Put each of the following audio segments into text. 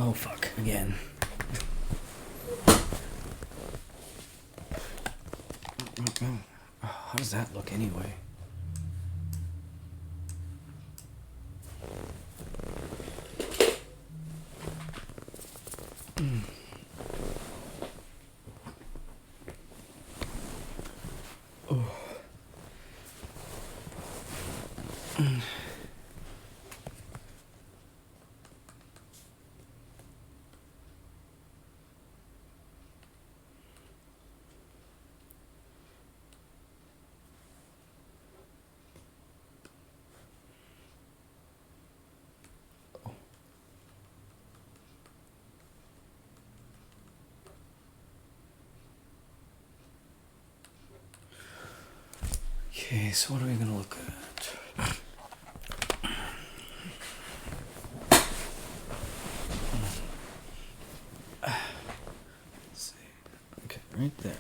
Oh fuck, again. How does that look anyway? Okay, so what are we gonna look at? Let's see. Okay, right there.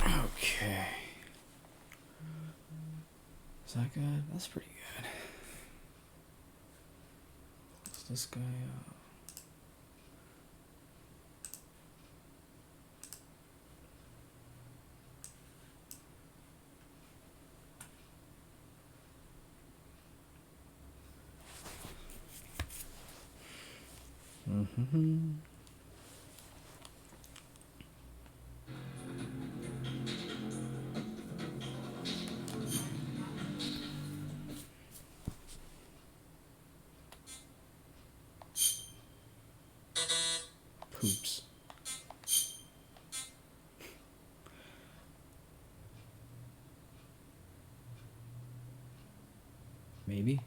Okay. Is that good? That's pretty good. What's this guy? Poops. Maybe.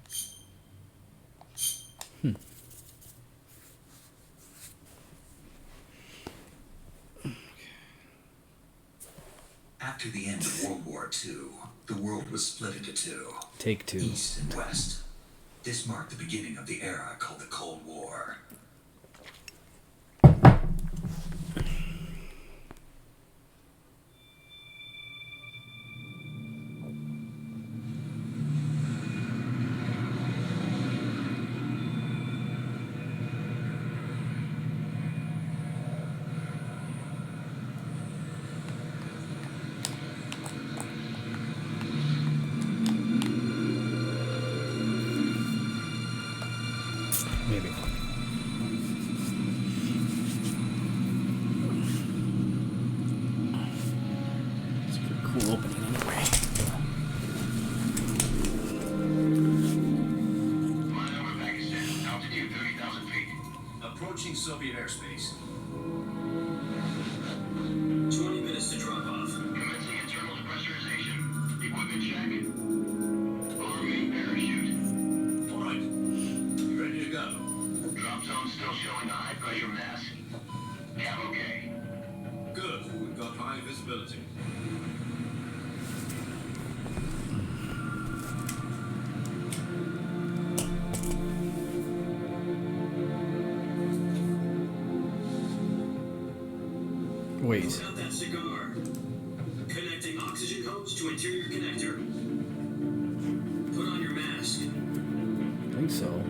After the end of World War II, the world was split into two. Take two. East and West. This marked the beginning of the era called the Cold War. Maybe. It's a pretty cool opening anyway. Flyover Pakistan, altitude 30,000 feet. Approaching Soviet airspace. 20 minutes to drop off. Commencing internal depressurization. Equipment check. Lower main parachute. All right. You ready to go? Drop zone still showing a high pressure mass. Cam okay. Good. We've got high visibility. Wait. Put out that cigar. Connecting oxygen hose to interior connector. Put on your mask. I think so.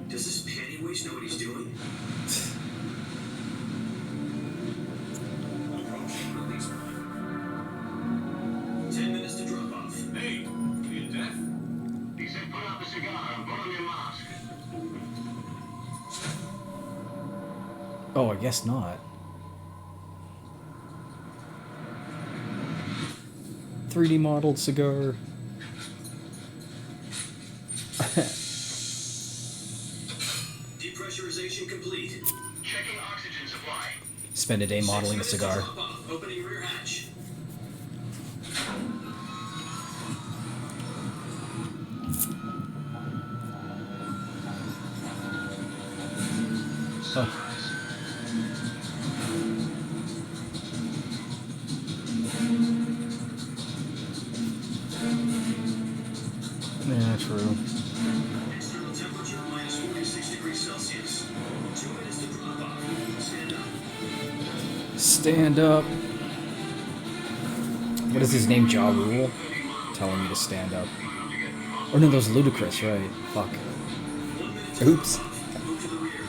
Does this panty waste know what he's doing? Approaching release point. 10 minutes to drop off. Hey, you deaf? He said put out the cigar and put on your mask. Oh, I guess not. 3D modeled cigar. pressurization complete. Checking oxygen supply. Spend a day modeling a 6 minutes to cigar. drop off. Opening rear hatch. Huh. Yeah, true. External temperature minus 46 degrees Celsius. 2 minutes to drop off. Stand up. Stand up. What is his name? Ja Rule? Telling me to stand up. Or no, that was Ludicrous, right? Fuck. 1 minute to Oops. drop off. Move to the rear.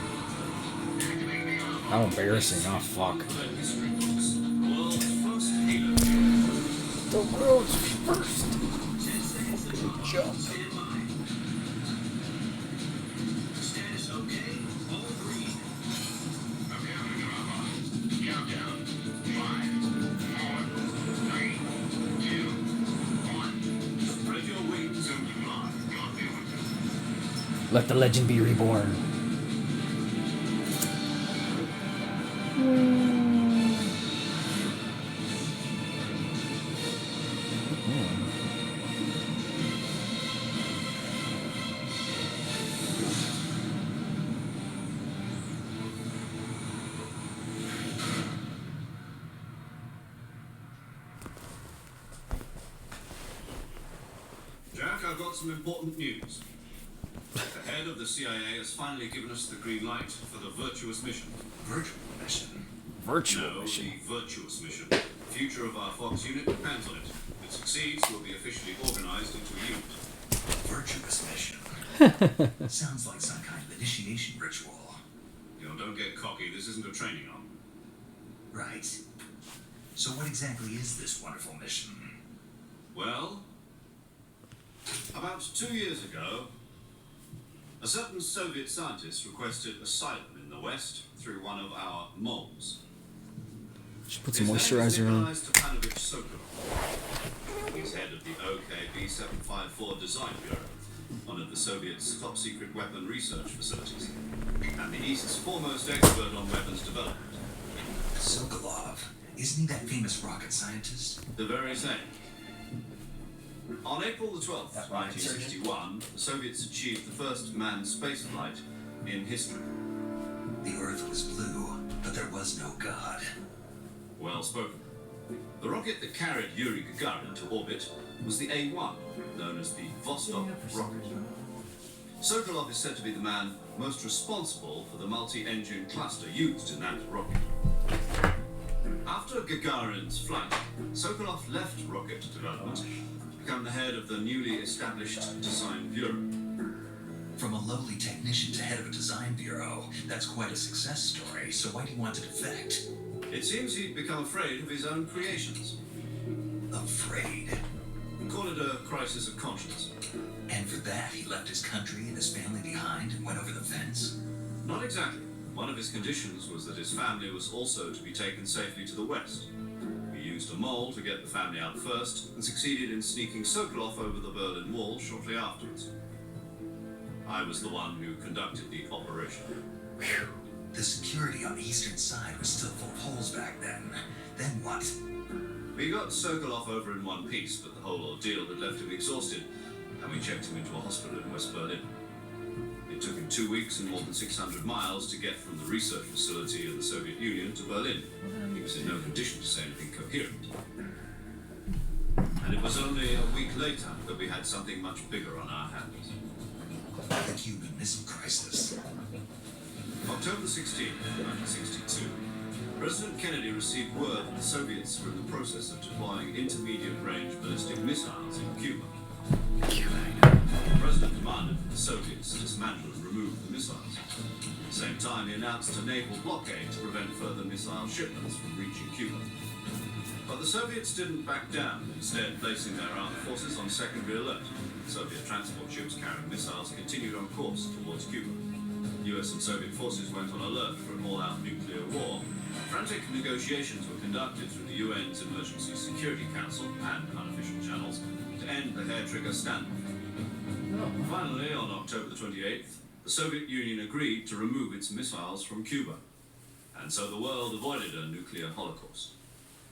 How embarrassing. Oh, fuck. World's first halo. The world's first. 10 seconds to drop off. Jump. Stand by. Status okay. All green. Okay, I'm gonna drop off. Countdown. 5, 4, 3, 2, 1. Spread your wings. Zoom to block. Got me. Let the legend be reborn. Jack, I've got some important news. The head of the CIA has finally given us the green light for the virtuous mission. Virtual mission. Virtual No, mission. the virtuous mission. The future of our Fox unit depends on it. If it succeeds, we'll be officially organized into a unit. Virtuous mission. Sounds like some kind of initiation ritual. You know, don't get cocky. This isn't a training arm. Right. So what exactly is this wonderful mission? Well, about 2 years ago, a certain Soviet scientist requested asylum in the West through one of our moles. Should put some His name is moisturizer on. Nikolai Stepanovich Sokolov. He's head of the OKB-754 Design Bureau, one of the Soviets' top-secret weapon research facilities, and the East's foremost expert on weapons development. Sokolov. Isn't he that famous rocket scientist? The very same. On April the 12th, That rocket 1961, the Soviets achieved the first manned spaceflight in history. The Earth was blue, but there was no God. Well spoken. The rocket that carried Yuri Gagarin to orbit was the A-1, known as the Vostok rocket. Sokolov is said to be the man most responsible for the multi-engine cluster used in that rocket. After Gagarin's flight, Sokolov left rocket development to become the head of the newly established Design Bureau. From a lowly technician to head of a design bureau, that's quite a success story, so why do you want to defect? It seems he'd become afraid of his own creations. Afraid. Call it a crisis of conscience. And for that, he left his country and his family behind and went over the fence? Not exactly. One of his conditions was that his family was also to be taken safely to the west. He used a mole to get the family out first and succeeded in sneaking Sokolov over the Berlin Wall shortly afterwards. I was the one who conducted the operation. Whew. The security on the eastern side was still full of holes back then. Then what? We got Sokolov over in one piece, but the whole ordeal had left him exhausted, and we checked him into a hospital in West Berlin. It took him 2 weeks and more than 600 miles to get from the research facility of the Soviet Union to Berlin. He was in no condition to say anything coherent. And it was only a week later that we had something much bigger on our hands. The Cuban Missile Crisis. October 16, 1962, President Kennedy received word that the Soviets were in the process of deploying intermediate-range ballistic missiles in Cuba. The President demanded that the Soviets dismantle and remove the missiles. At the same time, he announced a naval blockade to prevent further missile shipments from reaching Cuba. But the Soviets didn't back down, instead placing their armed forces on secondary alert. Soviet transport ships carrying missiles continued on course towards Cuba. US and Soviet forces went on alert for an all-out nuclear war. Frantic negotiations were conducted through the UN's Emergency Security Council and unofficial channels to end the hair-trigger standoff. Finally, on October the 28th, the Soviet Union agreed to remove its missiles from Cuba, and so the world avoided a nuclear holocaust.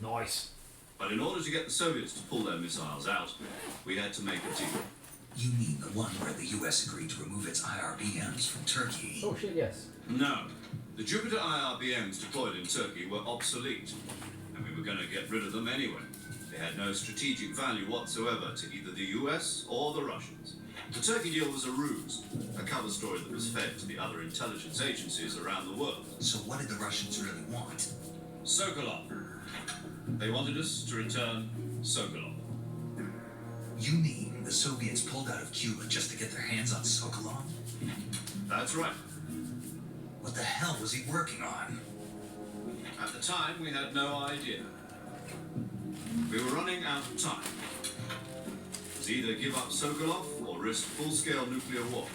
Nice. But in order to get the Soviets to pull their missiles out, we had to make a deal. You mean the one where the US agreed to remove its IRBMs from Turkey? Oh shit, yes. No. The Jupiter IRBMs deployed in Turkey were obsolete, and we were going to get rid of them anyway. They had no strategic value whatsoever to either the US or the Russians. The Turkey deal was a ruse, a cover story that was fed to the other intelligence agencies around the world. So what did the Russians really want? Sokolov. They wanted us to return Sokolov. You mean the Soviets pulled out of Cuba just to get their hands on Sokolov? That's right. What the hell was he working on? At the time, we had no idea. We were running out of time. It was either give up Sokolov or risk full-scale nuclear war.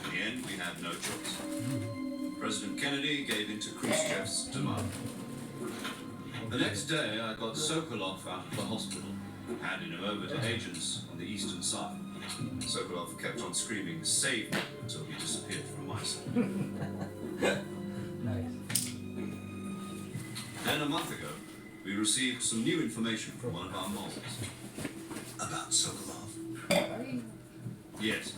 In the end, we had no choice. President Kennedy gave in to Khrushchev's demand. The next day, I got Sokolov out of the hospital, handing him over to agents on the eastern side. Sokolov kept on screaming, "Save me," until he disappeared from my sight. Nice. Then a month ago, we received some new information from one of our models. About Sokolov? Yes,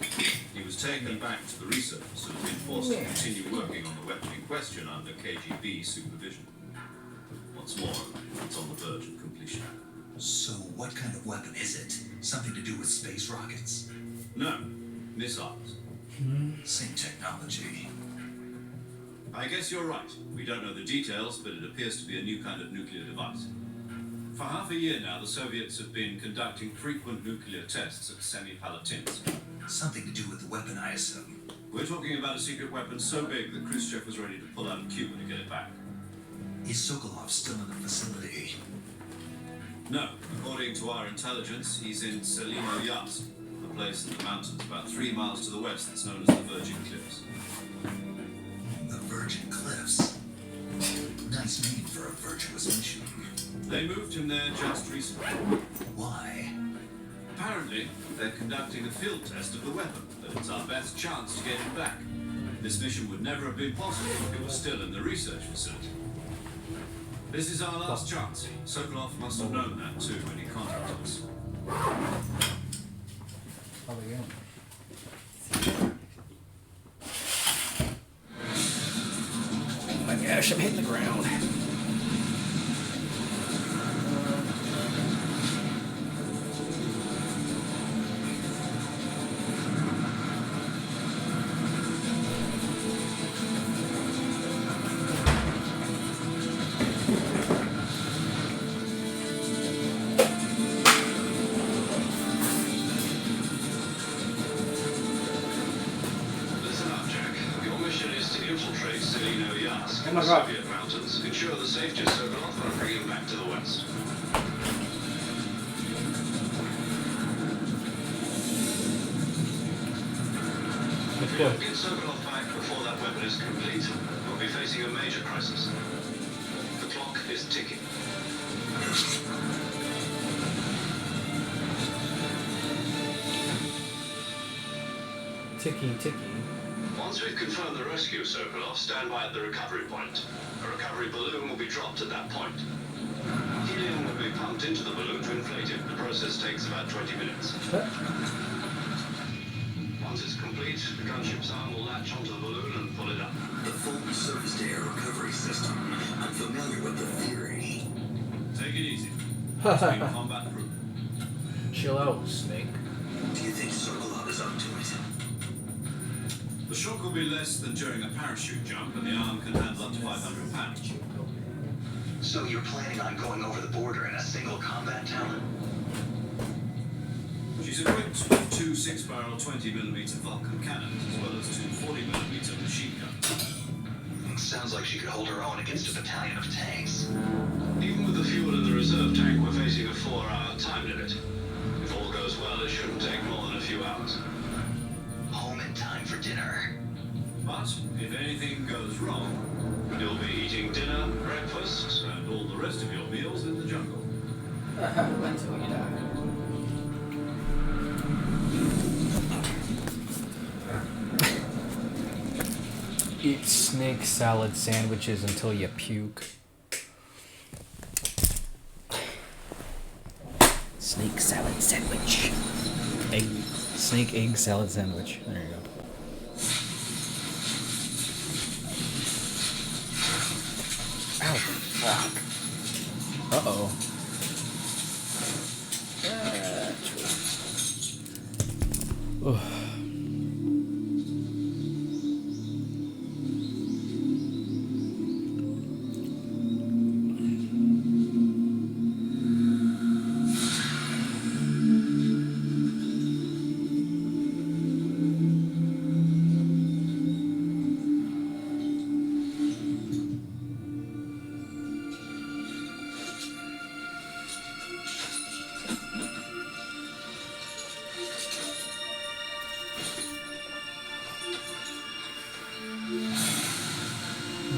he was taken back to the research and been forced to continue working on the weapon in question under KGB supervision. What's more, it's on the verge of completion. So what kind of weapon is it? Something to do with space rockets? No, missiles. Same technology. I guess you're right. We don't know the details, but it appears to be a new kind of nuclear device. For half a year now, the Soviets have been conducting frequent nuclear tests at Semipalatinsk. Something to do with the weapon, I assume. We're talking about a secret weapon so big that Khrushchev was ready to pull out of Cuba to get it back. Is Sokolov still in the facility? No, according to our intelligence, he's in Selino Yas, a place in the mountains about 3 miles to the west that's known as the Virgin Cliffs. The Virgin Cliffs. Nice name for a virtuous mission. They moved him there just recently. Why? Apparently, they're conducting a field test of the weapon, but it's our best chance to get it back. This mission would never have been possible if it was still in the research facility. This is our last chance. Sokolov must have known that too when he contacted us. How we going? Oh my gosh, I'm hitting the ground. Listen up, Jack. Your mission is to infiltrate Selino Yas in Oh my the God. Soviet mountains, ensure the safety of Sokolov, and bring him back to the west. If we don't get Sokolov back before that weapon is complete, we'll be facing a major crisis. The clock is ticking. Ticking, ticking. Once we've confirmed the rescue of Sokolov, stand by at the recovery point. A recovery balloon will be dropped at that point. Helium will be pumped into the balloon to inflate it. The process takes about 20 minutes. Once it's complete, the gunship's arm will latch onto the balloon and pull it up. The full surface-to-air recovery system. I'm familiar with the theory. Take it easy. It's been combat proof. Chill out, Snake. Do you think Sokolov is up to it? The shock will be less than during a parachute jump, and the arm can handle up to 500 pounds. So you're planning on going over the border in a single combat talon? She's equipped with 2 6-barrel 20mm Vulcan cannons, as well as 2 40mm machine guns. Sounds like she could hold her own against a battalion of tanks. Even with the fuel in the reserve tank, we're facing a 4-hour time limit. If all goes well, it shouldn't take more than a few hours. Home in time for dinner. But if anything goes wrong, You'll be eating dinner, breakfast, and all the rest of your meals in the jungle. Until you die. Eat snake salad sandwiches until you puke. Snake salad sandwich. Snake egg salad sandwich. There you go. Ow, fuck. Uh-oh. Ugh.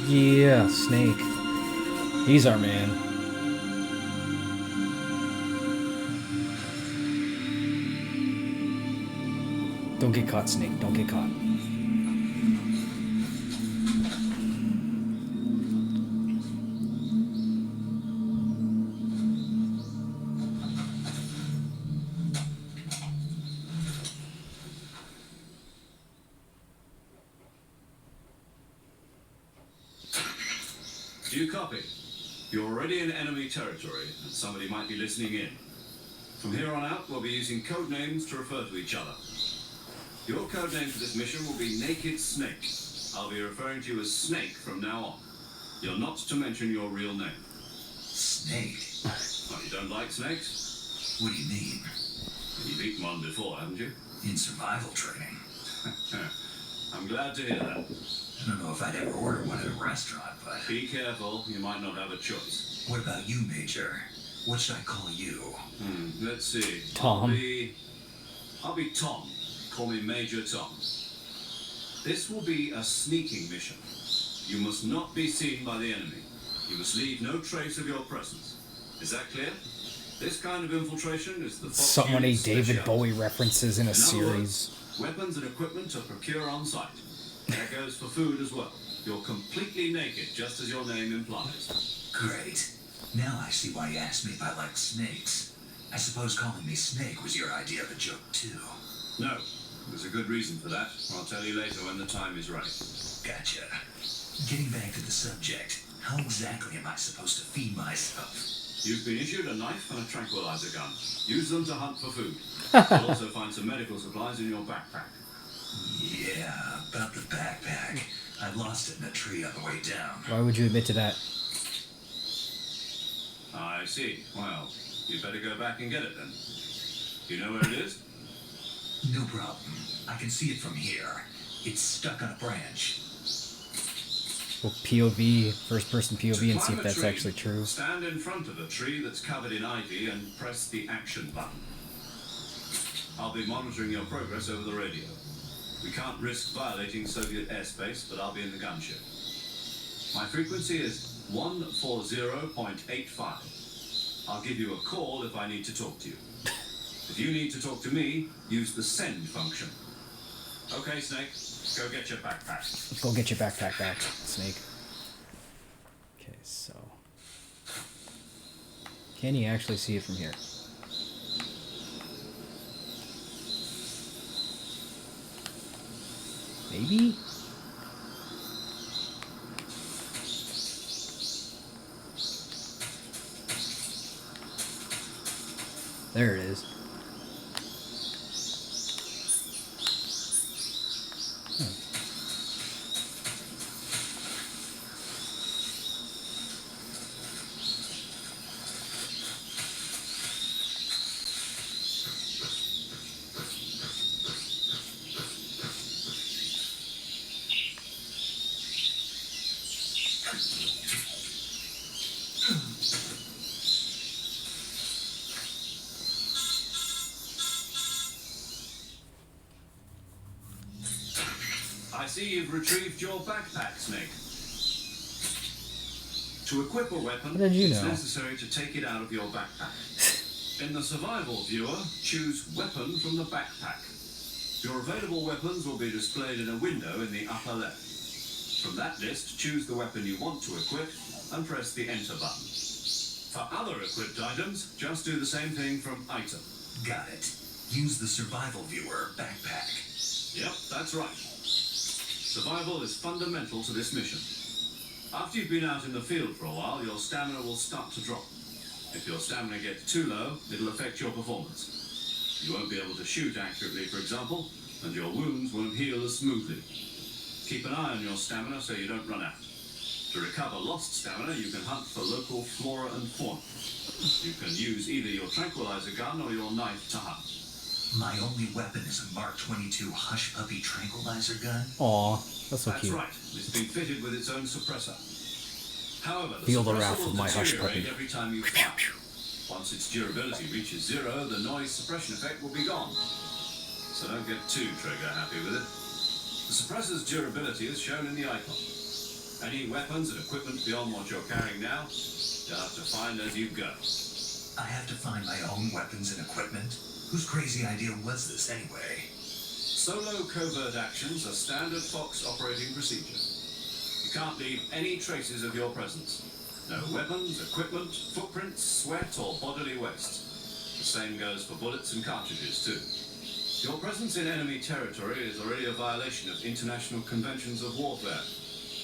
Yeah, Snake. He's our man. Don't get caught, Snake. Don't get caught. Do you copy? You're already in enemy territory, and somebody might be listening in. From here on out, we'll be using code names to refer to each other. Your code name for this mission will be Naked Snake. I'll be referring to you as Snake from now on. You're not to mention your real name. Snake? Oh, you don't like snakes? What do you mean? You've eaten one before, haven't you? In survival training? I'm glad to hear that. I don't know if I'd ever order one at a restaurant, but... Be careful, you might not have a choice. What about you, Major? What should I call you? Let's see. Tom. I'll be Tom. Call me Major Tom. This will be a sneaking mission. You must not be seen by the enemy. You must leave no trace of your presence. Is that clear? This kind of infiltration is the... So many David speciality. Bowie references in a In other series. words, weapons and equipment are procured on site. That goes for food as well. You're completely naked, just as your name implies. Great. Now I see why you asked me if I like snakes. I suppose calling me Snake was your idea of a joke, too. No, there's a good reason for that. I'll tell you later when the time is right. Gotcha. Getting back to the subject, how exactly am I supposed to feed myself? You've been issued a knife and a tranquilizer gun. Use them to hunt for food. You'll also find some medical supplies in your backpack. Yeah, about the backpack. I lost it in a tree on the way down. Why would you admit to that? I see. Well, you'd better go back and get it then. You know where it is? No problem. I can see it from here. It's stuck on a branch. Well, POV, first person To POV, and see climb if a that's tree, actually true. Stand in front of a tree that's covered in ivy and press the action button. I'll be monitoring your progress over the radio. We can't risk violating Soviet airspace, but I'll be in the gunship. My frequency is 140.85. I'll give you a call if I need to talk to you. If you need to talk to me, use the send function. Okay, Snake, go get your backpack. Go get your backpack back, Snake. Okay, so... Can you actually see it from here? Maybe? There it is. I see you've retrieved your backpack, Snake. To equip a weapon, How did you it's know? necessary to take it out of your backpack. In the survival viewer, choose Weapon from the backpack. Your available weapons will be displayed in a window in the upper left. From that list, choose the weapon you want to equip and press the Enter button. For other equipped items, just do the same thing from Item. Got it. Use the survival viewer backpack. Yep, that's right. Survival is fundamental to this mission. After you've been out in the field for a while, your stamina will start to drop. If your stamina gets too low, it'll affect your performance. You won't be able to shoot accurately, for example, and your wounds won't heal as smoothly. Keep an eye on your stamina so you don't run out. To recover lost stamina, you can hunt for local flora and fauna. You can use either your tranquilizer gun or your knife to hunt. My only weapon is a Mark 22 Hush Puppy tranquilizer gun. Aw, that's so That's cute. right. It's been fitted with its own suppressor. However, the Feel the suppressor wrath will of my Hush deteriorate Puppy. every time you fire. Once its durability reaches 0, the noise suppression effect will be gone. So don't get too trigger happy with it. The suppressor's durability is shown in the icon. Any weapons and equipment beyond what you're carrying now, you'll have to find as you go. I have to find my own weapons and equipment? Whose crazy idea was this anyway? Solo covert actions are standard Fox operating procedure. You can't leave any traces of your presence. No weapons, equipment, footprints, sweat, or bodily waste. The same goes for bullets and cartridges, too. Your presence in enemy territory is already a violation of international conventions of warfare.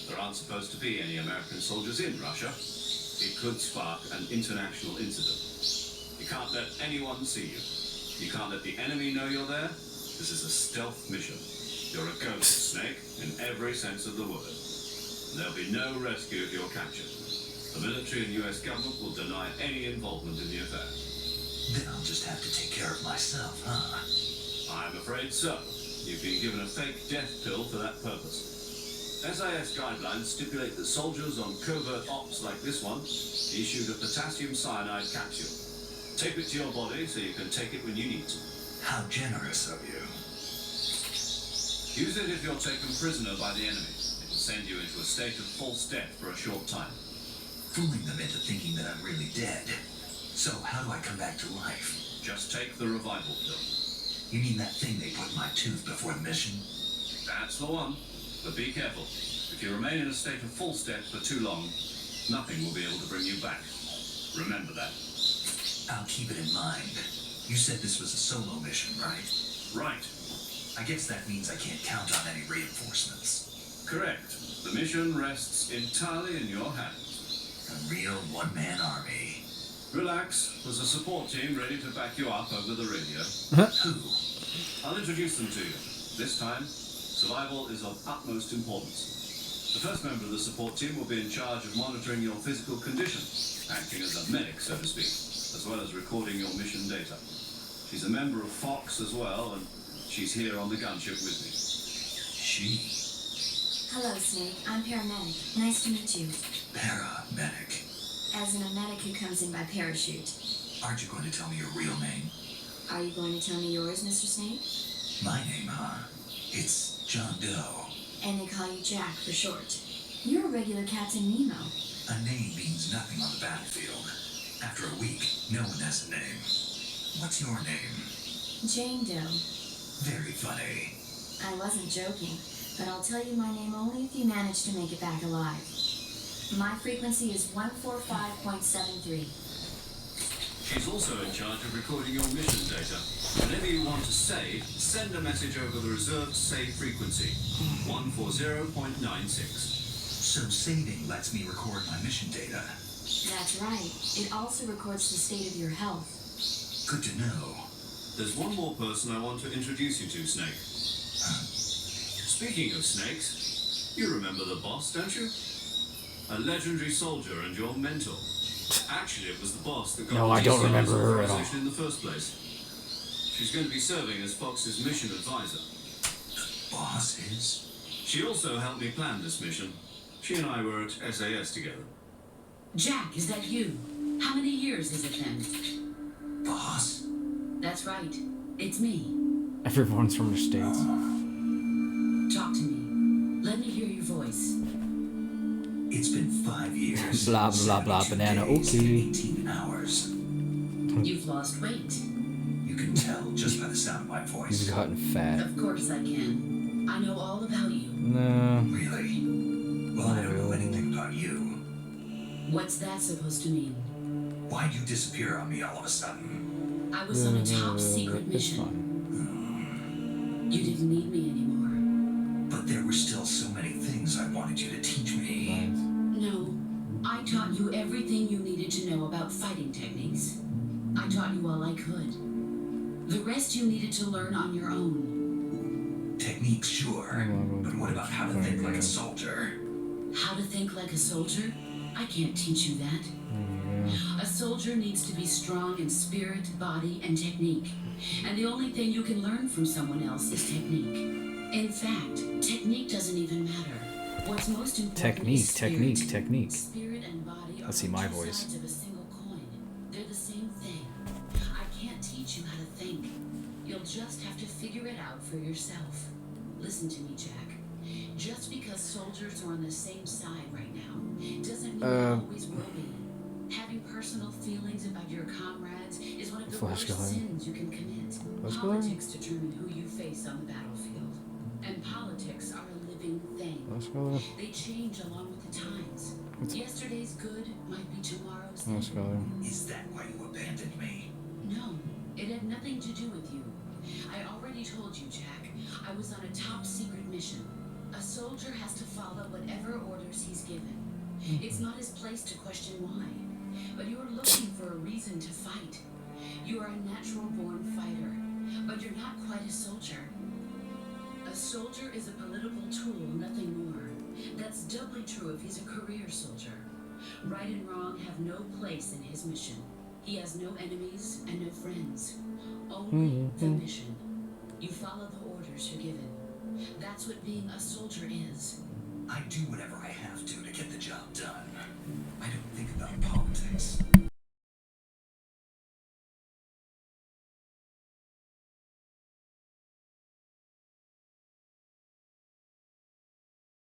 There aren't supposed to be any American soldiers in Russia. It could spark an international incident. You can't let anyone see you. You can't let the enemy know you're there. This is a stealth mission. You're a ghost, Snake, in every sense of the word. And there'll be no rescue if you're captured. The military and US government will deny any involvement in the affair. Then I'll just have to take care of myself, huh? I'm afraid so. You've been given a fake death pill for that purpose. SIS guidelines stipulate that soldiers on covert ops like this one be issued a potassium cyanide capsule. Tape it to your body so you can take it when you need to. How generous of you. Use it if you're taken prisoner by the enemy. It will send you into a state of false death for a short time. Fooling them into thinking that I'm really dead. So how do I come back to life? Just take the revival pill. You mean that thing they put in my tooth before the mission? That's the one. But be careful. If you remain in a state of false death for too long, nothing will be able to bring you back. Remember that. I'll keep it in mind. You said this was a solo mission, right? Right. I guess that means I can't count on any reinforcements. Correct. The mission rests entirely in your hands. A real one-man army. Relax. There's a support team ready to back you up over the radio. Who? I'll introduce them to you. This time, survival is of utmost importance. The first member of the support team will be in charge of monitoring your physical condition, acting as a medic, so to speak, as well as recording your mission data. She's a member of Fox as well, and she's here on the gunship with me. She. Hello, Snake. I'm paramedic. Nice to meet you. Paramedic. As in a medic who comes in by parachute. Aren't you going to tell me your real name? Are you going to tell me yours, Mr. Snake? My name, huh? It's John Doe. And they call you Jack for short. You're a regular Captain Nemo. A name means nothing on the battlefield. After a week, no one has a name. What's your name? Jane Doe. Very funny. I wasn't joking, but I'll tell you my name only if you manage to make it back alive. My frequency is 145.73. She's also in charge of recording your mission data. Whenever you want to save, send a message over the reserved save frequency, 140.96. So saving lets me record my mission data. That's right. It also records the state of your health. Good to know. There's one more person I want to introduce you to, Snake. Speaking of snakes, you remember the boss, don't you? A legendary soldier and your mentor. Actually, it was the boss that got No, I don't remember her at all. in the first place. She's going to be serving as Fox's mission advisor. Boss is? She also helped me plan this mission. She and I were at SAS together. Jack, is that you? How many years is it then? Boss? That's right. It's me. Everyone's from the States. Talk to me. Let me hear your voice. It's been 5 years. Blah, blah, blah, 72 banana, days, okay. 18 hours. You've lost weight. You can tell just by the sound of my He's voice. gotten fat. Of course I can. I know all about you. No. Really? What's that supposed to mean? Why'd you disappear on me all of a sudden? I was on a top secret It's mission. fine. You didn't need me anymore. But there were still so many things I wanted you to teach me. Nice. No, I taught you everything you needed to know about fighting techniques. I taught you all I could. The rest you needed to learn on your own. Techniques, sure. But what about how to think like a soldier? How to think like a soldier? I can't teach you that. A soldier needs to be strong in spirit, body, and technique. And the only thing you can learn from someone else is technique. In fact, technique doesn't even matter. What's most important Technique, is spirit. technique. Spirit and body are Let's see like my two voice. sides of a single coin. They're the same thing. I can't teach you how to think. You'll just have to figure it out for yourself. Listen to me, Jack. Just because soldiers are on the same side right now doesn't mean they always will be. Having personal feelings about your comrades is one of the Flash worst gallery. sins you can commit. Flash gallery? Politics determine who you face on the battlefield. And politics are a living thing. Let's go. They change along with the times. Yesterday's good might be tomorrow's Let's evil. go. Is that why you abandoned me? No, it had nothing to do with you. I already told you, Jack. I was on a top secret mission. A soldier has to follow whatever orders he's given. It's not his place to question why. But you're looking for a reason to fight. You are a natural-born fighter, but you're not quite a soldier. A soldier is a political tool, nothing more. That's doubly true if he's a career soldier. Right and wrong have no place in his mission. He has no enemies and no friends. Only the mission. You follow the orders you're given. That's what being a soldier is. I do whatever I have to get the job done. I don't think about politics.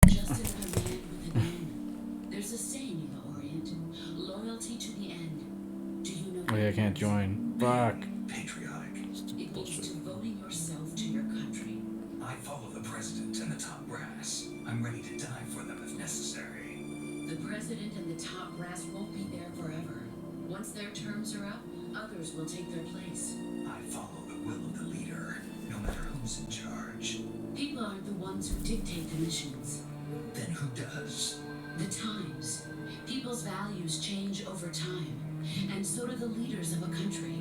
Just another man with a gun. There's a saying in the Orient, loyalty to the end. Do you know Oh what yeah, I it can't means? join. Fuck. Patriotic. It means devoting yourself to your country. I follow the president and the top brass. I'm ready to die for them if necessary. The president and the top brass won't be there forever. Once their terms are up, others will take their place. I follow the will of the leader, no matter who's in charge. People aren't the ones who dictate the missions. Then who does? The times. People's values change over time, and so do the leaders of a country.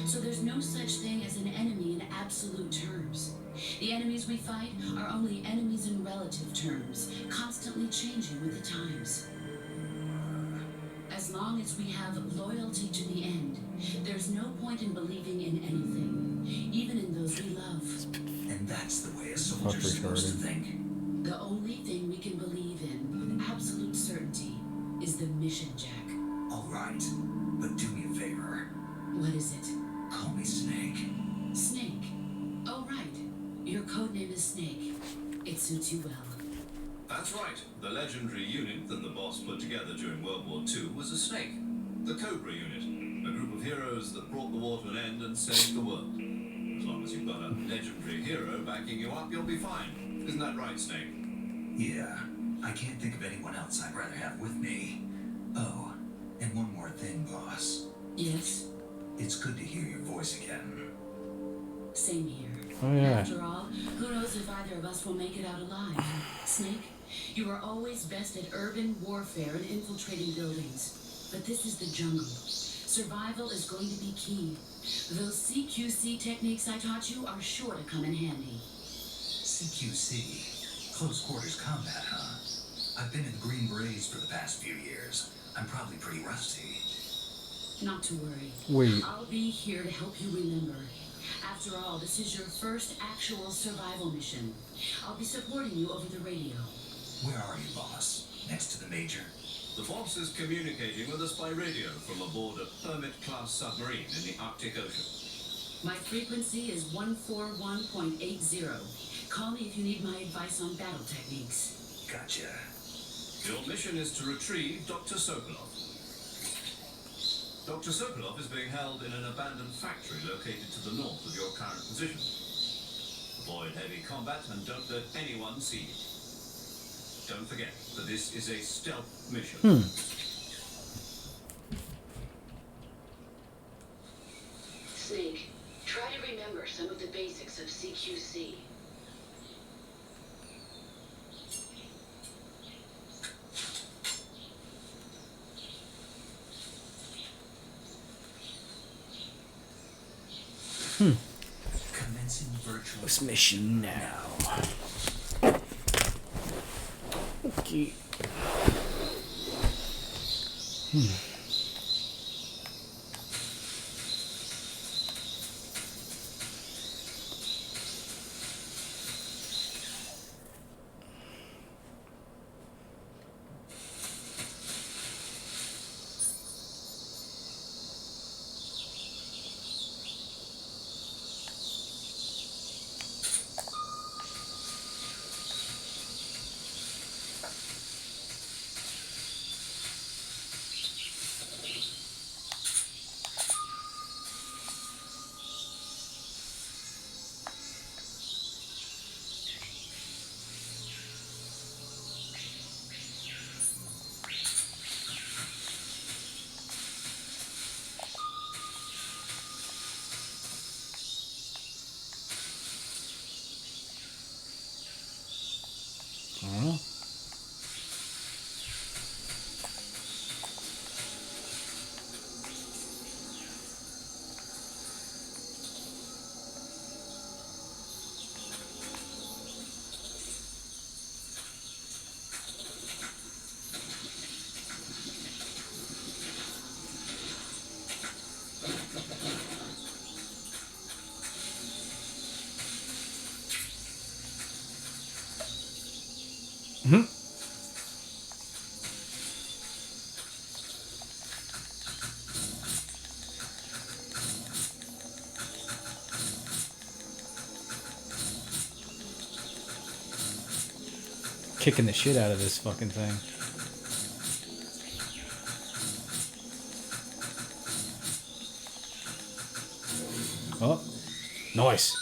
So there's no such thing as an enemy in absolute terms. The enemies we fight are only enemies in relative terms, constantly changing with the times. As long as we have loyalty to the end, there's no point in believing in anything, even in those we love. And that's the way a soldier's supposed to think. The only thing we can believe in with absolute certainty is the mission, Jack. All right, but do me a favor. What is it? Call me Snake. Snake. Oh, right. Your codename is Snake. It suits you well. That's right. The legendary unit that the boss put together during World War II was a snake. The Cobra unit. A group of heroes that brought the war to an end and saved the world. As long as you've got a legendary hero backing you up, you'll be fine. Isn't that right, Snake? Yeah, I can't think of anyone else I'd rather have with me. Oh, and one more thing, boss. Yes, It's good to hear your voice again. same here. Oh yeah. After all, who knows if either of us will make it out alive? Snake, you are always best at urban warfare and infiltrating buildings. But this is the jungle. Survival is going to be key. Those CQC techniques I taught you are sure to come in handy. CQC. Close quarters combat, huh? I've been in the Green Berets for the past few years. I'm probably pretty rusty. Not to worry. Wait. I'll be here to help you remember. After all, this is your first actual survival mission. I'll be supporting you over the radio. Where are you, boss? Next to the major? The boss is communicating with us by radio from aboard a Hermit-class submarine in the Arctic Ocean. My frequency is 141.80. Call me if you need my advice on battle techniques. Gotcha. Your mission is to retrieve Dr. Sokolov. Dr. Sokolov is being held in an abandoned factory located to the north of your current position. Avoid heavy combat and don't let anyone see you. Don't forget that this is a stealth mission. QC. Commencing virtual. This mission now. Okay. Oh. Kicking the shit out of this fucking thing. Oh, nice.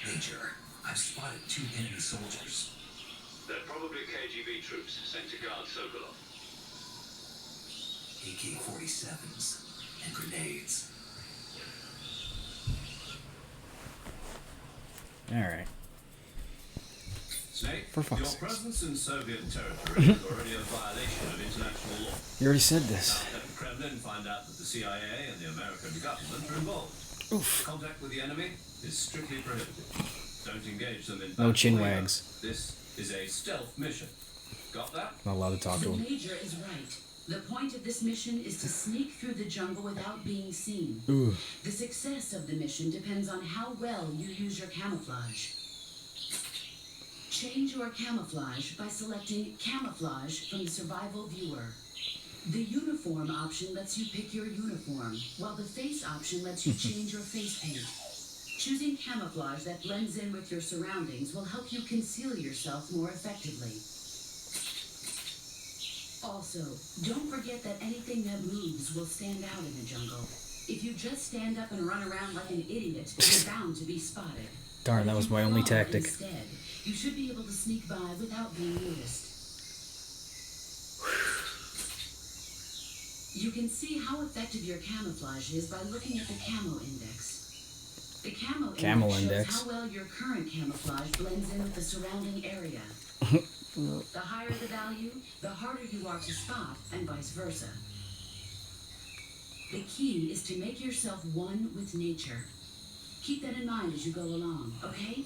Major, I've spotted 2 enemy soldiers. They're probably KGB troops sent to guard Sokolov. AK-47s and grenades. Alright. Snake, For fuck's your sakes. presence in Soviet territory is already a violation of international law. You already said this. Now let the Kremlin find out that the CIA and the American government are involved. Oof. Contact with the enemy is strictly prohibited. Don't engage them in No battle chin either. wags. This is a stealth mission. Got that? Not allowed to talk to The him. Major is right. The point of this mission is to sneak through the jungle without being seen. Ooh. The success of the mission depends on how well you use your camouflage. Change your camouflage by selecting Camouflage from the Survival Viewer. The Uniform option lets you pick your uniform, while the Face option lets you change your face paint. Choosing camouflage that blends in with your surroundings will help you conceal yourself more effectively. Also, don't forget that anything that moves will stand out in the jungle. If you just stand up and run around like an idiot, you're bound to be spotted. Darn, that was my only tactic. Instead, you should be able to sneak by without being noticed. You can see how effective your camouflage is by looking at the camo index. The camo index shows how well your current camouflage blends in with the surrounding area. The higher the value, the harder you are to spot, and vice versa. The key is to make yourself one with nature. Keep that in mind as you go along, okay?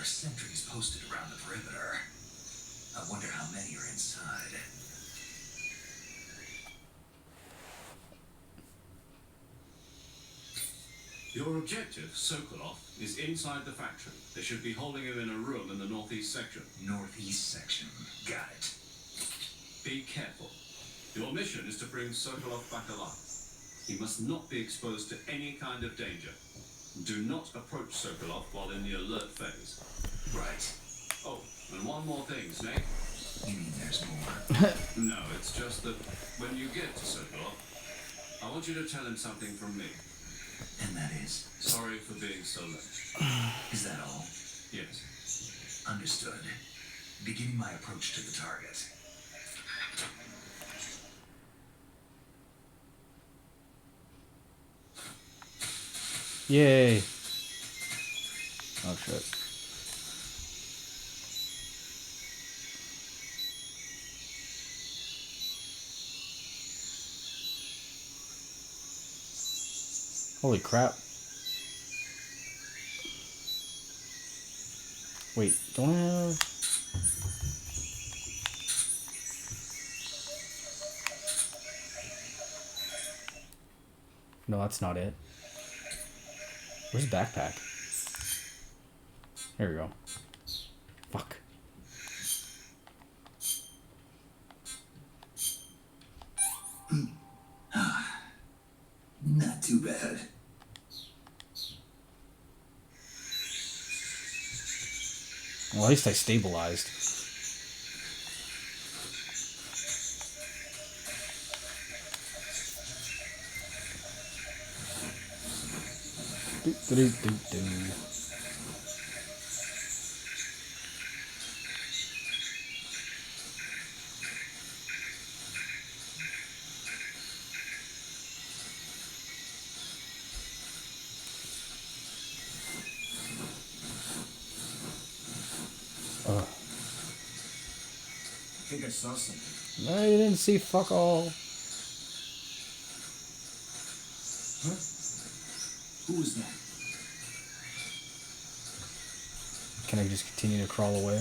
are sentries posted around the perimeter. I wonder how many are inside. Your objective, Sokolov, is inside the factory. They should be holding him in a room in the northeast section. Northeast section. Got it. Be careful. Your mission is to bring Sokolov back alive. He must not be exposed to any kind of danger. Do not approach Sokolov while in the alert phase. Right. Oh, and one more thing, Snake. You mean there's more? No, it's just that when you get to Sokolov, I want you to tell him something from me. And that is? Sorry for being so late. Is that all? Yes. Understood. Beginning my approach to the target. Yay. Oh shit. Holy crap. Wait, don't I have... No, that's not it. Where's the backpack? Here we go. Fuck. Not too bad. Well, at least I stabilized. Do, do, do, do, do. I think I saw something. I didn't see fuck all. Huh? Who was that? Can I just continue to crawl away? I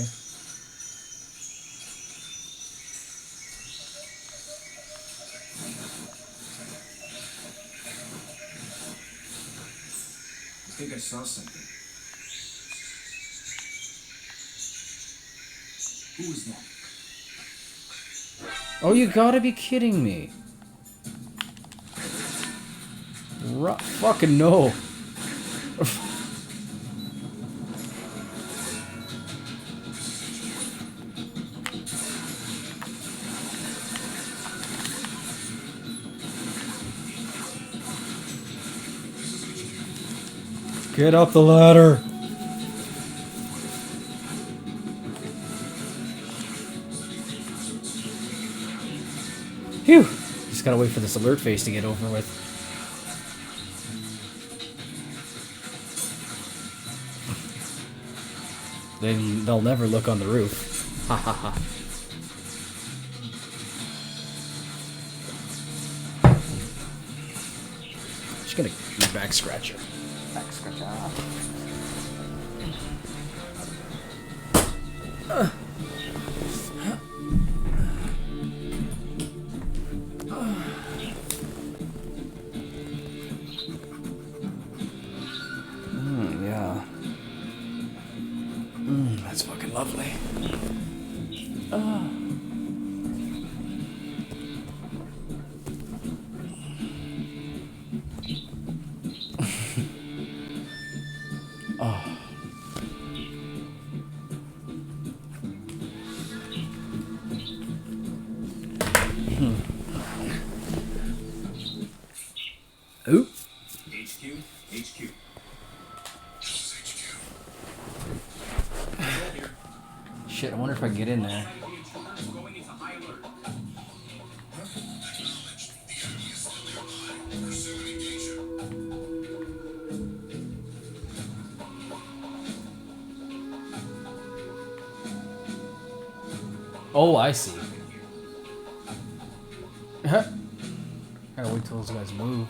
think I saw something. Who was that? Oh, you gotta be kidding me. Fucking no. Get up the ladder. Phew. Just gotta wait for this alert phase to get over with. Then they'll never look on the roof. Ha ha ha. Just gonna back scratcher. Back scratcher. Yeah. That's fucking lovely. Ooh. HQ? HQ. Shit, I wonder if I can get in there. Oh, I see. Gotta wait till those guys move.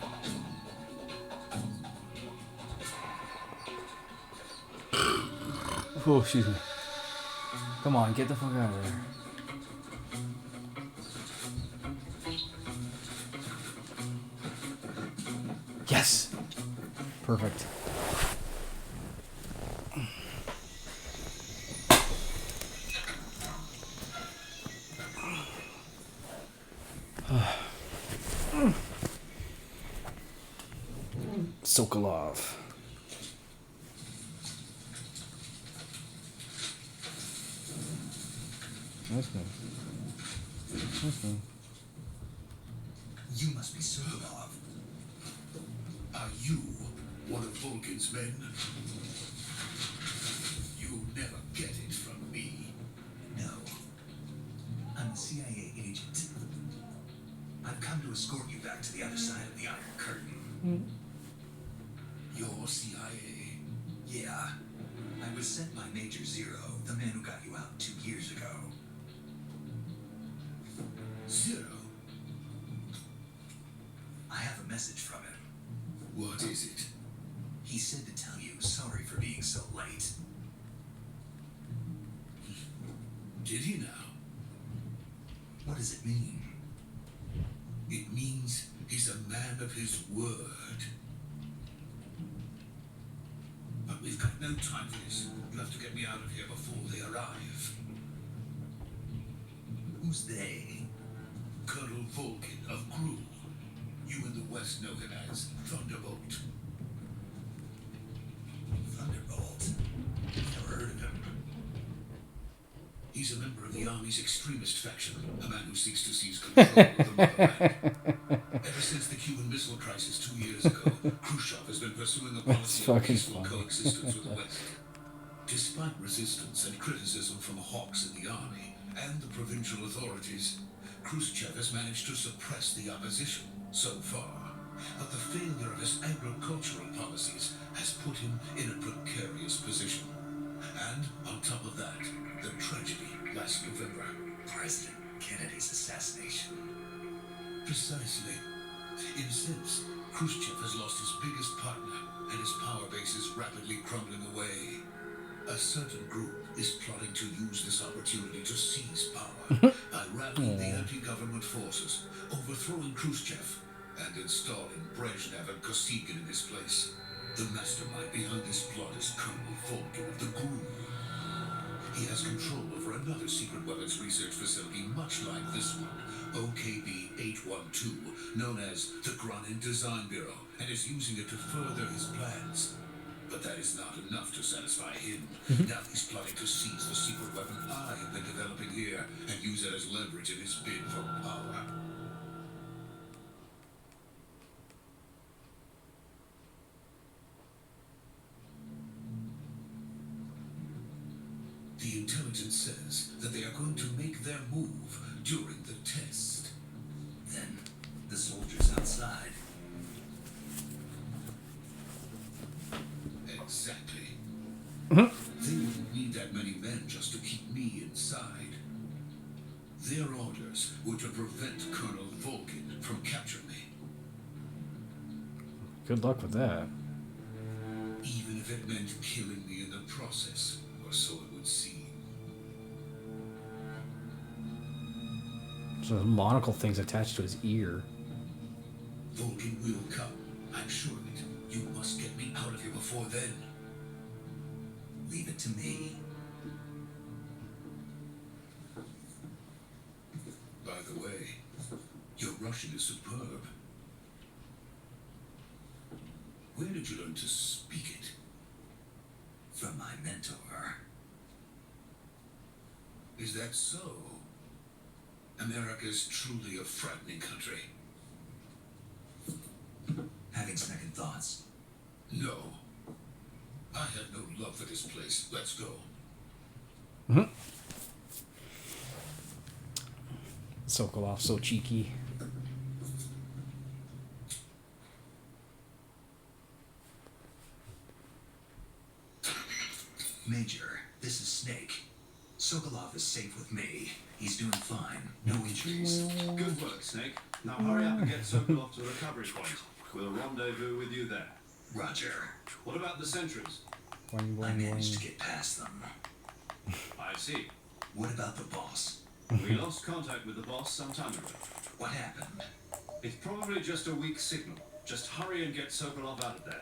Oh, excuse me. Come on, get the fuck out of there. Yes! Perfect. Sokolov. That's good. That's good. You must be Sokolov. Are you one of Vulcan's men? You'll never get it from me. No. I'm a CIA agent. I've come to escort you back to the other side of the Iron Curtain. You're CIA? Yeah. I was sent by Major Zero, the man who got you out 2 years ago. Zero? I have a message from him. What is it? He said to tell you sorry for being so late. Did he now? What does it mean? It means he's a man of his word. But we've got no time for this. You have to get me out of here before they arrive. Who's they? Colonel Vulcan of Gruul. You in the West know him as Thunderbolt. Thunderbolt? Never heard of him. He's a member of the Army's extremist faction, a man who seeks to seize control of the motherland. Ever since the Cuban Missile Crisis 2 years ago, Khrushchev has been pursuing a policy of peaceful coexistence with the West. Despite resistance and criticism from hawks in the army and the provincial authorities, Khrushchev has managed to suppress the opposition so far. But the failure of his agricultural policies has put him in a precarious position. And on top of that, the tragedy last November. President Kennedy's assassination. Precisely. In a sense, Khrushchev has lost his biggest partner, and his power base is rapidly crumbling away. A certain group is plotting to use this opportunity to seize power by rallying the anti-government forces, overthrowing Khrushchev, and installing Brezhnev and Kosygin in his place. The mastermind behind this plot is Colonel Vulcan of the Gruul. He has control over another secret weapons research facility much like this one, OKB-812, known as the Granin Design Bureau, and is using it to further his plans. But that is not enough to satisfy him. Now he's plotting to seize the secret weapon I have been developing here and use it as leverage in his bid for power. The intelligence says that they are going to make their move during the test. Then, the soldiers outside. Exactly. They wouldn't need that many men just to keep me inside. Their orders were to prevent Colonel Vulcan from capturing me. Good luck with that. Even if it meant killing me in the process, or so it would seem. So the monocle thing's attached to his ear. Vulcan will come. I'm sure of it. You must get me out of here before then. Leave it to me. By the way, your Russian is superb. Where did you learn to speak it? From my mentor. Is that so? America is truly a frightening country. Having second thoughts? No. I have no love for this place. Let's go. Sokolov, so cheeky. Major, this is Snake. Sokolov is safe with me. He's doing fine. No injuries. Good work, Snake. Now hurry up and get Sokolov to the recovery point. We'll rendezvous with you there. Roger. What about the sentries? Boing, I boing, managed to boing. get past them. I see. What about the boss? We lost contact with the boss some time ago. What happened? It's probably just a weak signal. Just hurry and get Sokolov out of there.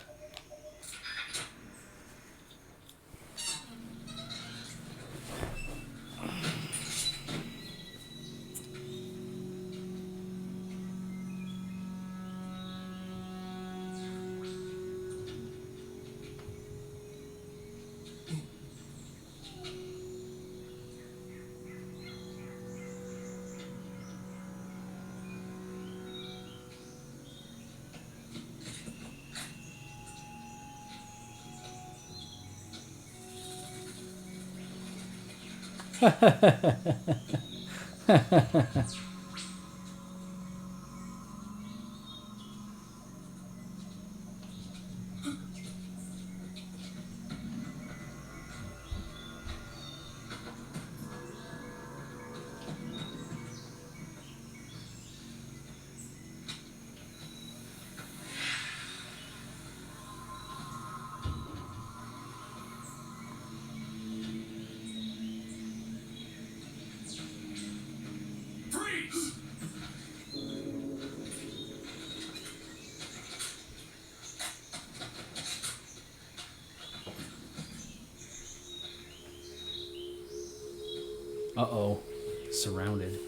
Freeze! Uh-oh. Surrounded.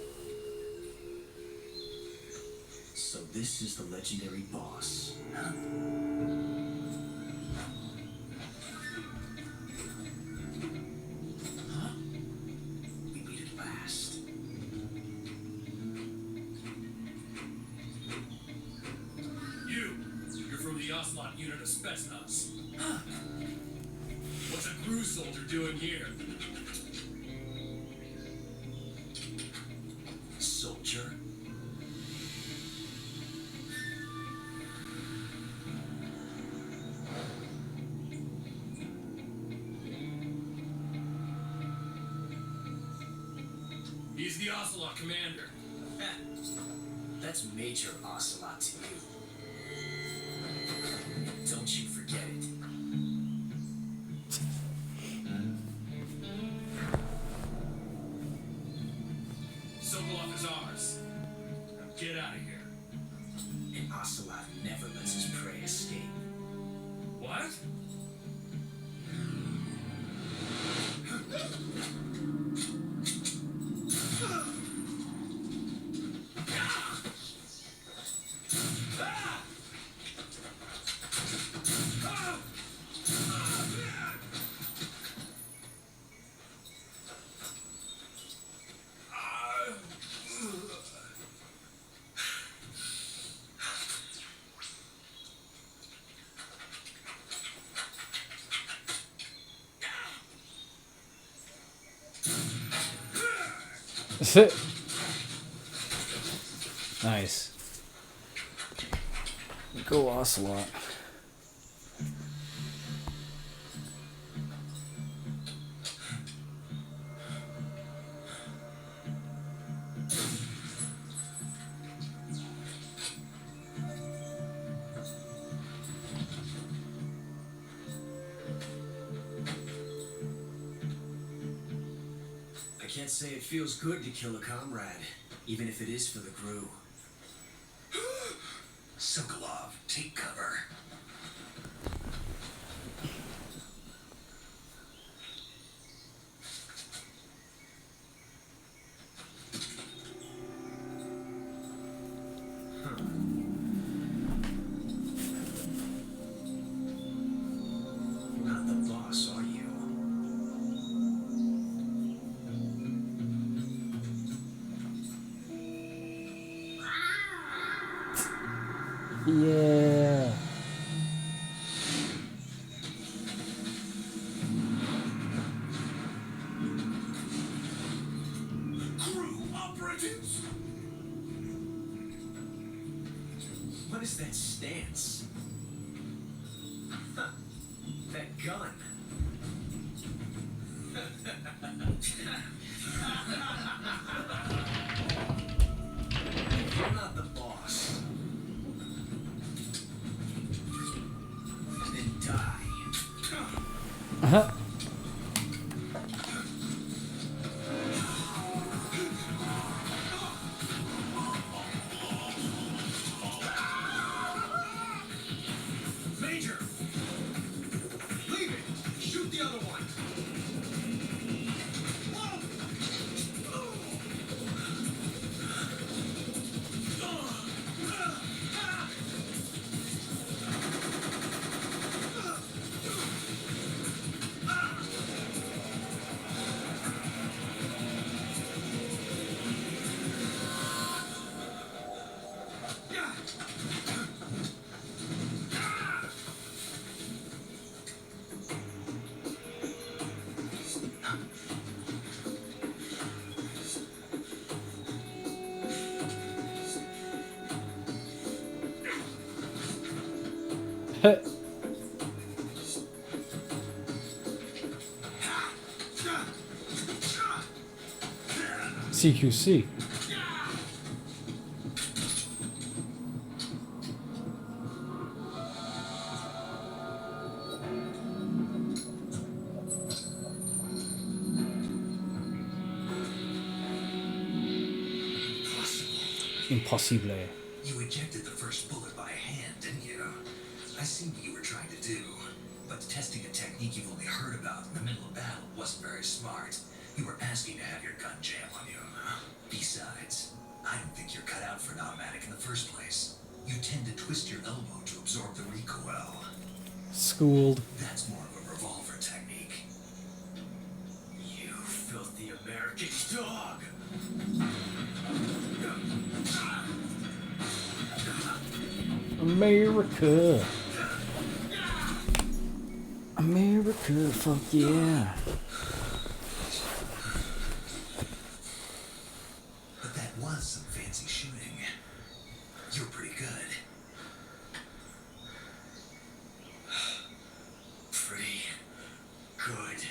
So this is the legendary boss. Huh? Huh? We meet at last. You're from the Ocelot unit of Spetsnaz. What's a crew soldier doing here? Soldier? He's the Ocelot commander. That's Major Ocelot to you. Don't you forget it. Sokolov is ours. Now get out of here. And Ocelot never lets his prey escape. What? Nice. Go Ocelot. I can't say it feels good to kill a comrade, even if it is for the crew. Sokolov, take cover. Not the boss, are you? Yeah. Crew operatives! What is that stance? Huh. That gun. You're not the boss. Then die. Uh-huh. Major! Leave it! Shoot the other one! CQC. Impossible. You ejected the first bullet by hand, didn't you? I see what you were trying to do, but testing a technique you've only heard about in the middle of battle wasn't very smart. You were asking to have your gun jam on you. Besides, I don't think you're cut out for an automatic in the first place. You tend to twist your elbow to absorb the recoil. Schooled. That's more of a revolver technique. You filthy American dog! America. America, fuck yeah. But that was some fancy shooting. You're pretty good. Pretty good.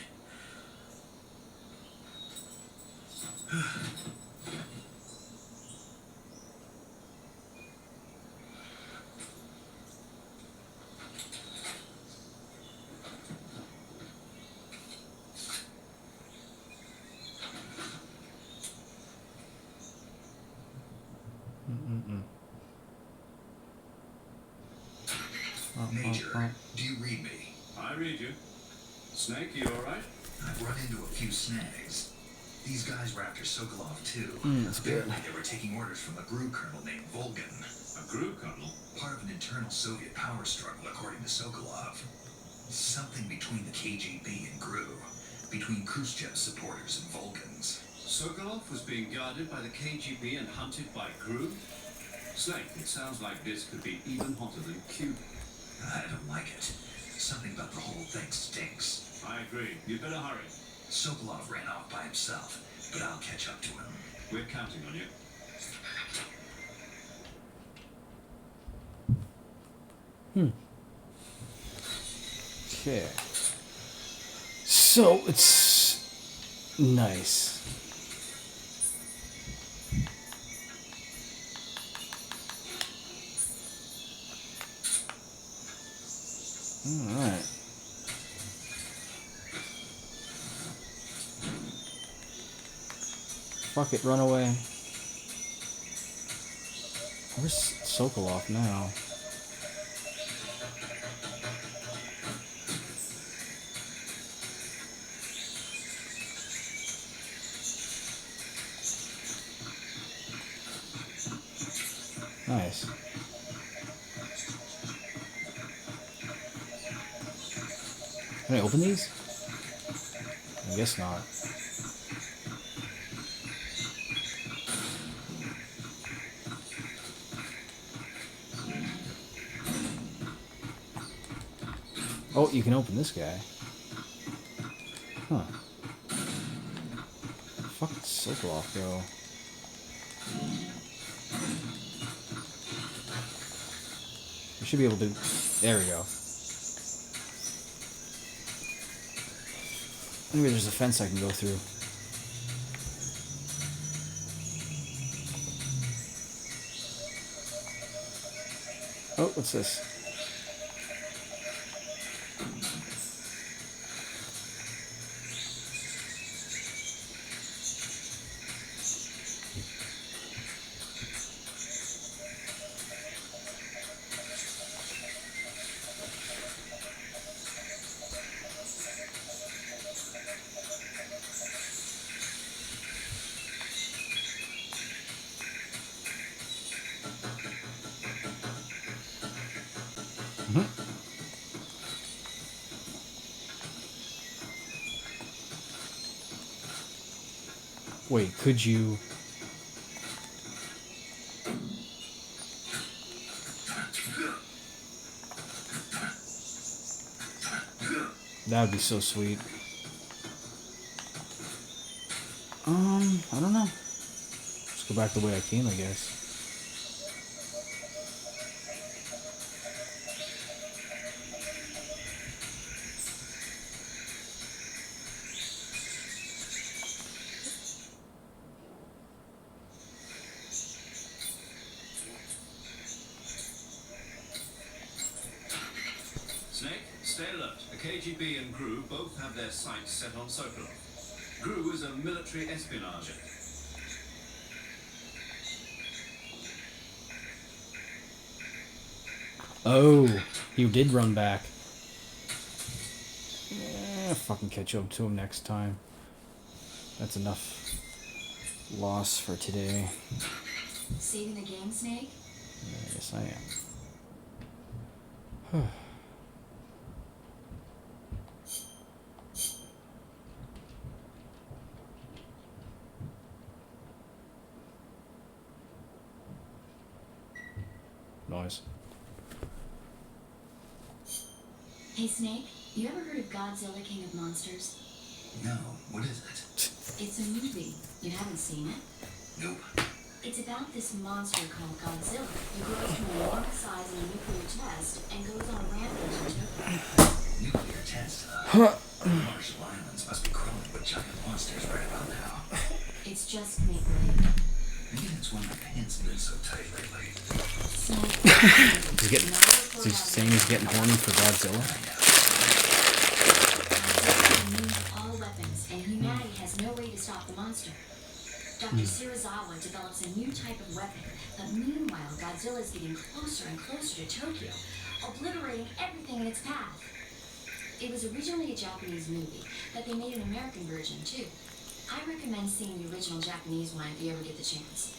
Major, do you read me? I read you. Snake, you alright? I've run into a few snags. These guys were after Sokolov too. That's good. Apparently they were taking orders from a GRU colonel named Volgan. A GRU colonel? Part of an internal Soviet power struggle, according to Sokolov. Something between the KGB and GRU. Between Khrushchev's supporters and Volgans. Sokolov was being guarded by the KGB and hunted by GRU? Snake, it sounds like this could be even hotter than Cuba. I don't like it. Something about the whole thing stinks. I agree. You better hurry. Sokolov ran off by himself, but I'll catch up to him. We're counting on you. Okay. So it's nice. Alright. Fuck it, run away. Where's Sokolov now? Nice. Can I open these? I guess not. Oh, you can open this guy. Huh. Fuck did Sokolov go? We should be able to... There we go. Maybe there's a fence I can go through. Oh, what's this? Wait, could you... That would be so sweet. I don't know. Let's go back the way I came, I guess. Snake, stay alert. The KGB and GRU both have their sights set on Sokolov. GRU is a military espionager. Oh, he did run back. Yeah, fucking catch up to him next time. That's enough loss for today. Saving the game, Snake? Yes, I am. Noise. Hey, Snake, you ever heard of Godzilla King of Monsters? No, what is it? It's a movie. You haven't seen it? Nope. It's about this monster called Godzilla who grows to an enormous size in a nuclear test and goes on a rampage in Tokyo. Nuclear test, huh? Marshall Islands must be crawling with giant monsters right about now. It's just make-believe. Maybe that's why my pants have been so tight lately. He's getting... Is he saying he's getting horny for Godzilla? Godzilla removes all weapons, and humanity has no way to stop the monster. Dr. Shirazawa develops a new type of weapon, but meanwhile, Godzilla is getting closer and closer to Tokyo, obliterating everything in its path. It was originally a Japanese movie, but they made an American version too. I recommend seeing the original Japanese one if you ever get the chance.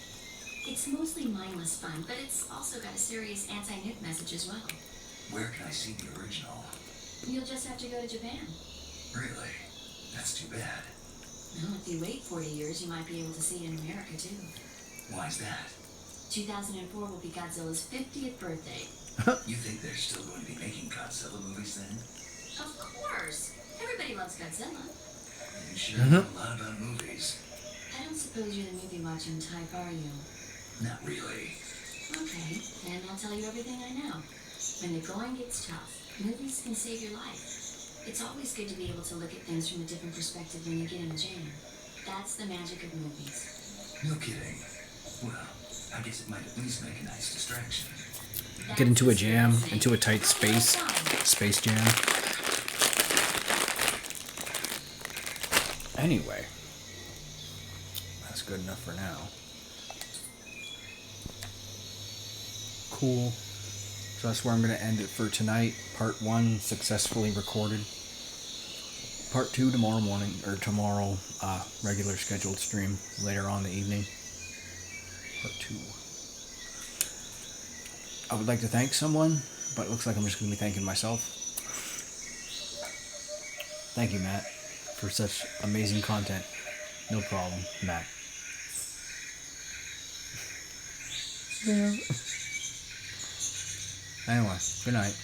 It's mostly mindless fun, but it's also got a serious anti-nuke message as well. Where can I see the original? You'll just have to go to Japan. Really? That's too bad. Well, if you wait 40 years, you might be able to see it in America too. Why's that? 2004 will be Godzilla's 50th birthday. You think they're still going to be making Godzilla movies then? Of course. Everybody loves Godzilla. You sure know a lot about movies. I don't suppose you're the movie-watching type, are you? Not really. Okay, then I'll tell you everything I know. When the going gets tough, movies can save your life. It's always good to be able to look at things from a different perspective when you get in a jam. That's the magic of movies. No kidding. Well, I guess it might at least make a nice distraction. Get into a jam, into a tight space jam. Anyway, that's good enough for now. Cool. So that's where I'm going to end it for tonight. Part 1 successfully recorded. Part 2 tomorrow morning, or tomorrow, regular scheduled stream later on in the evening. Part 2. I would like to thank someone, but it looks like I'm just going to be thanking myself. Thank you, Matt, for such amazing content. No problem, Matt. Yeah. Anyway, good night.